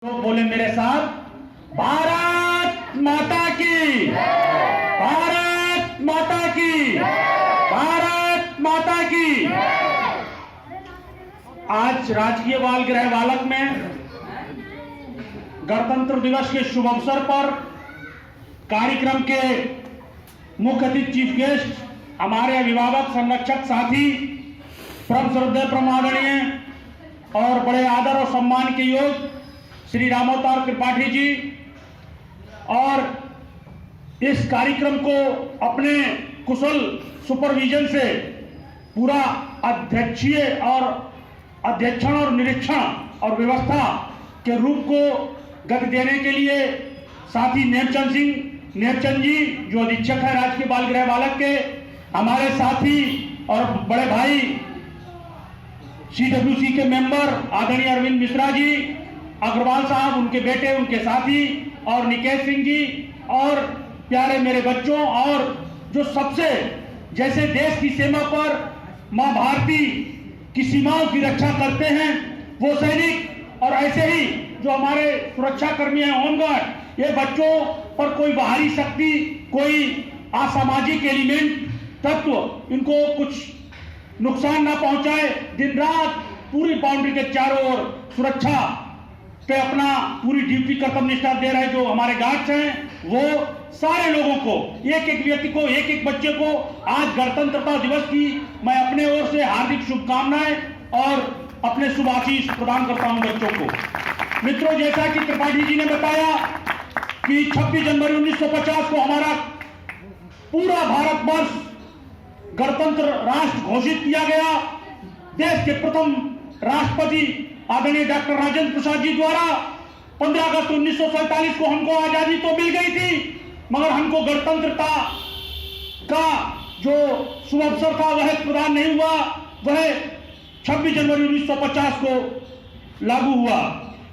तो बोले मेरे साथ, भारत माता की, भारत माता की, भारत माता की। आज राजकीय बाल गृह बालक में गणतंत्र दिवस के शुभ अवसर पर कार्यक्रम के मुख्य अतिथि चीफ गेस्ट हमारे अभिभावक संरक्षक साथी परम श्रद्धेय परम आदरणीय और बड़े आदर और सम्मान के योग श्री रामोतार त्रिपाठी जी और इस कार्यक्रम को अपने कुशल सुपरविजन से पूरा अध्यक्षण और निरीक्षण और व्यवस्था के रूप को गति देने के लिए साथी नेमचंद जी जो अधीक्षक है राजकीय बाल गृह बालक के, हमारे साथी और बड़े भाई CWC के मेंबर आदरणीय अरविंद मिश्रा जी, अग्रवाल साहब, उनके बेटे, उनके साथी और निकेश सिंह जी और प्यारे मेरे बच्चों और जो सबसे जैसे देश की सीमा पर मां भारती की सीमाओं की रक्षा करते हैं वो सैनिक और ऐसे ही जो हमारे सुरक्षा कर्मी हैं होमगार्ड, ये बच्चों पर कोई बाहरी शक्ति, कोई असामाजिक एलिमेंट तत्व इनको कुछ नुकसान ना पहुंचाए, दिन रात पूरी बाउंड्री के चारों ओर सुरक्षा पे अपना पूरी ड्यूटी कर्तव्य निष्ठा दे रहे जो हमारे गार्ड्स हैं, वो सारे लोगों को, एक एक व्यक्ति को, एक एक बच्चे को आज गणतंत्रता दिवस की मैं अपने ओर से हार्दिक शुभकामनाएं और अपने शुभ आशीष प्रदान करता हूं बच्चों को। मित्रों, जैसा कि त्रिपाठी जी ने बताया कि 26 जनवरी 1950 को हमारा पूरा भारतवर्ष गणतंत्र राष्ट्र घोषित किया गया। देश के प्रथम राष्ट्रपति आदरणीय डॉक्टर राजेंद्र प्रसाद जी द्वारा 15 अगस्त 1947 को हमको आजादी तो मिल गई थी, मगर हमको गणतंत्रता का जो शुभ अवसर था वह प्रदान नहीं हुआ, वह 26 जनवरी 1950 को लागू हुआ।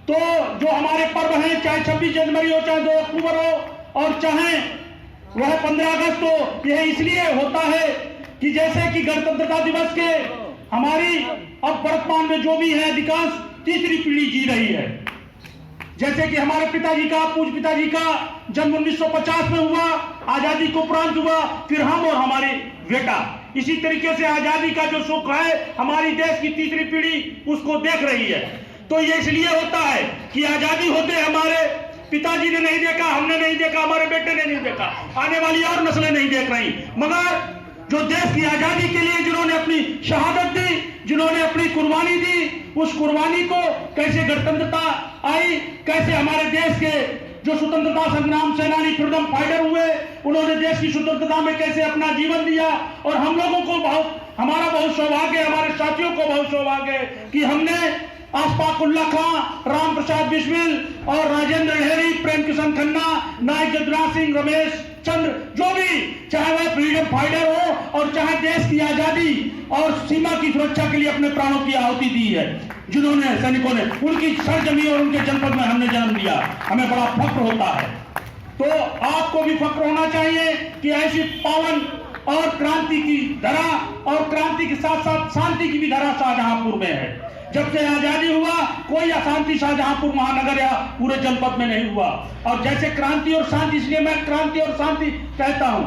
तो जो हमारे पर्व हैं, चाहे 26 जनवरी हो, चाहे 2 अक्टूबर हो और चाहे वह 15 अगस्त हो, यह इसलिए होता है कि जैसे कि गणतंत्रता दिवस के हमारी अब वर्तमान में जो भी है अधिकांश तीसरी पीढ़ी जी रही है। जैसे कि हमारे पिताजी का, पूज्य पिताजी का जन्म 1950 में हुआ, आजादी को उपरांत हुआ, फिर हम और हमारे बेटा, इसी तरीके से आजादी का जो सुख है हमारी देश की तीसरी पीढ़ी उसको देख रही है। तो ये इसलिए होता है कि आजादी होते हमारे पिताजी ने नहीं देखा, हमने नहीं देखा, हमारे बेटे ने नहीं देखा, आने वाली और नस्लें नहीं देख रही, मगर जो देश की आजादी के लिए जिन्होंने अपनी शहादत दी, जिन्होंने अपनी कुर्बानी दी, उस कुर्बानी को कैसे गणतंत्रता आई, कैसे हमारे देश के जो स्वतंत्रता संग्राम सेनानी फ्रीडम फाइटर हुए, उन्होंने देश की स्वतंत्रता में कैसे अपना जीवन दिया। और हम लोगों को हमारा बहुत सौभाग्य, हमारे साथियों को बहुत सौभाग्य कि हमने अशफाक उल्लाह खां, राम प्रसाद बिस्मिल और राजेंद्र लहरी, प्रेम किशन खन्ना, नायक जदुराज सिंह, रमेश चंद्र, जो भी, चाहे वह फ्रीडम फाइटर हो और चाहे देश की आजादी और सीमा की सुरक्षा के लिए अपने प्राणों की आहुति दी है, जिन्होंने सैनिकों ने, उनकी सरजमी और उनके जनपद में हमने जन्म लिया, हमें बड़ा फख्र होता है। तो आपको भी फख्र होना चाहिए कि ऐसी पावन और क्रांति की धरा और क्रांति के साथ साथ शांति की भी धरा शाहजहांपुर में है। जब से आजादी हुआ कोई अशांति शाहजहांपुर महानगर या पूरे जनपद में नहीं हुआ। और जैसे क्रांति और शांति, इसलिए मैं क्रांति और शांति कहता हूं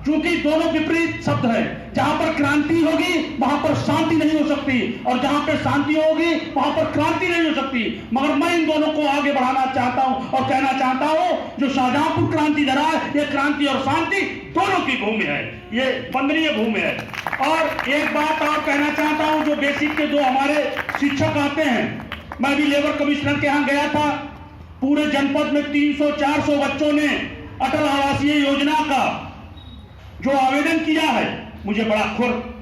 क्योंकि दोनों विपरीत शब्द है। जहां पर क्रांति होगी वहां पर शांति नहीं हो सकती और जहां पर शांति होगी वहां पर क्रांति नहीं हो सकती। मगर मैं इन दोनों को आगे बढ़ाना चाहता हूं और कहना चाहता हूं, जो शाहजहांपुर क्रांति धरा है, ये क्रांति और शांति दोनों की भूमि है, ये वंदनीय भूमि है। और एक बात और कहना चाहता हूं, जो बेसिक के जो हमारे शिक्षक आते हैं, मैं भी लेबर कमिश्नर के यहाँ गया था, पूरे जनपद में 300-400 बच्चों ने अटल आवासीय योजना का जो आवेदन किया है, मुझे बड़ा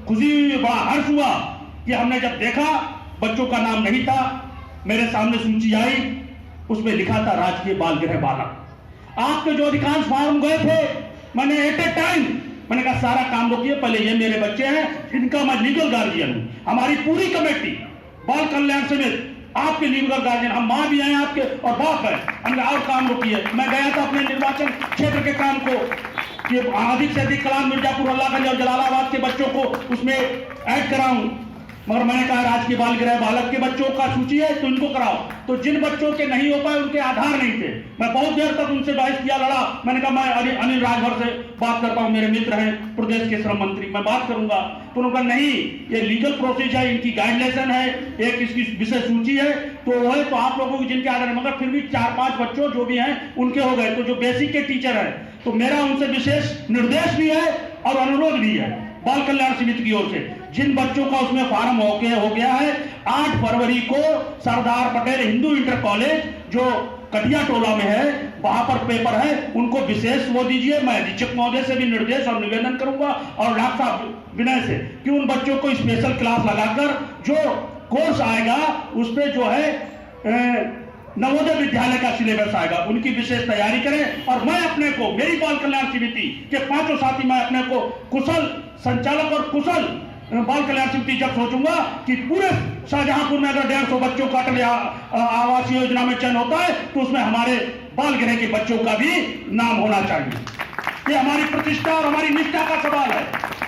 खुशी हुई, बड़ा हर्ष हुआ कि हमने जब देखा बच्चों का नाम नहीं था, मेरे सामने सूची आई, उसमें लिखा था राजकीय बाल गृह बालक। आपके जो अधिकांश फॉर्म गए थे, मैंने एट ए टाइम मैंने कहा सारा काम रोकिए, पहले ये मेरे बच्चे हैं, इनका मैं लीगल गार्जियन हूं। हमारी पूरी कमेटी बाल कल्याण समिति आपके लीगल गार्जियन, हम मां भी हैं आपके और बाप है, हमने और काम रोकिए। मैं गया था अपने निर्वाचन क्षेत्र के काम को कि अधिक से अधिक कलाम, मिर्जापुर, अल्लाहगंज और जलालाबाद के बच्चों को उसमें ऐड कराऊं। मगर मैंने कहा राजकीय बाल गृह बालक के बच्चों का सूची है तो इनको कराओ। तो जिन बच्चों के नहीं हो पाए, उनके आधार नहीं थे, मैं बहुत देर तक उनसे बहस किया, लड़ा। मैंने कहा मैं अनिल राजभर से बात करता हूं, मेरे मित्र हैं प्रदेश के श्रम मंत्री, मैं बात करूंगा। तो उन्होंने कहा नहीं, ये लीगल प्रोसेस है, इनकी गाइडलाइन है, एक इसकी विषय सूची है, तो वो है, तो आप लोगों की जिनके आधार, मगर फिर भी 4-5 बच्चों जो भी हैं उनके हो गए। तो जो बेसिक के टीचर हैं, तो मेरा उनसे विशेष निर्देश भी है और अनुरोध भी है बाल कल्याण समिति की ओर से, जिन बच्चों का उसमें फार्म हो गया है, 8 फरवरी को सरदार पटेल हिंदू इंटर कॉलेज जो कटिया टोला में है, वहां पर पेपर है, उनको विशेष वो दीजिए। मैं अधीक्षक महोदय से भी निर्देश और निवेदन करूंगा और डॉक्टर साहब विनय से कि उन बच्चों को स्पेशल क्लास लगाकर जो कोर्स आएगा उस पर जो है नवोदय विद्यालय का सिलेबस आएगा, उनकी विशेष तैयारी करें। और मैं अपने को, मेरी बाल कल्याण समिति के 5 साथी, मैं अपने को कुशल संचालक और कुशल बाल कल्याण समिति जब सोचूंगा कि पूरे शाहजहांपुर में अगर 150 बच्चों का अटल आवास योजना में चयन होता है तो उसमें हमारे बाल गृह के बच्चों का भी नाम होना चाहिए। ये हमारी प्रतिष्ठा और हमारी निष्ठा का सवाल है,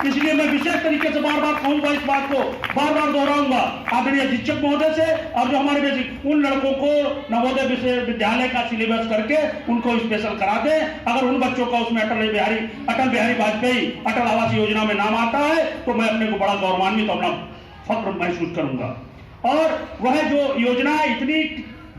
इसलिए मैं विशेष तरीके से बार बार कहूंगा, इस बात को बार बार दोहराऊंगा आदरणीय अधीक्षक महोदय से, और जो हमारे बेसिक उन लड़कों को नवोदय विद्यालय का सिलेबस करके उनको स्पेशल करा दें। अगर उन बच्चों का उसमें अटल बिहारी वाजपेयी अटल आवास योजना में नाम आता है तो मैं अपने को बड़ा गौरवान्वित, अपना फक्र महसूस करूंगा। और वह जो योजना इतनी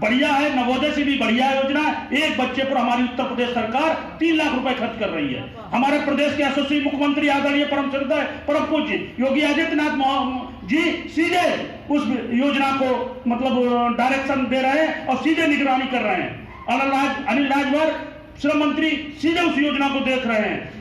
बढ़िया है, नवोदय से भी बढ़िया योजना, एक बच्चे पर हमारी उत्तर प्रदेश सरकार 3 लाख रुपए खर्च कर रही है। हमारे प्रदेश के यशस्वी मुख्यमंत्री आदरणीय परम श्रद्धेय परम पूज्य योगी आदित्यनाथ जी सीधे उस योजना को मतलब डायरेक्शन दे रहे हैं और सीधे निगरानी कर रहे हैं। अनिल राजभर श्रम मंत्री सीधे उस योजना को देख रहे हैं।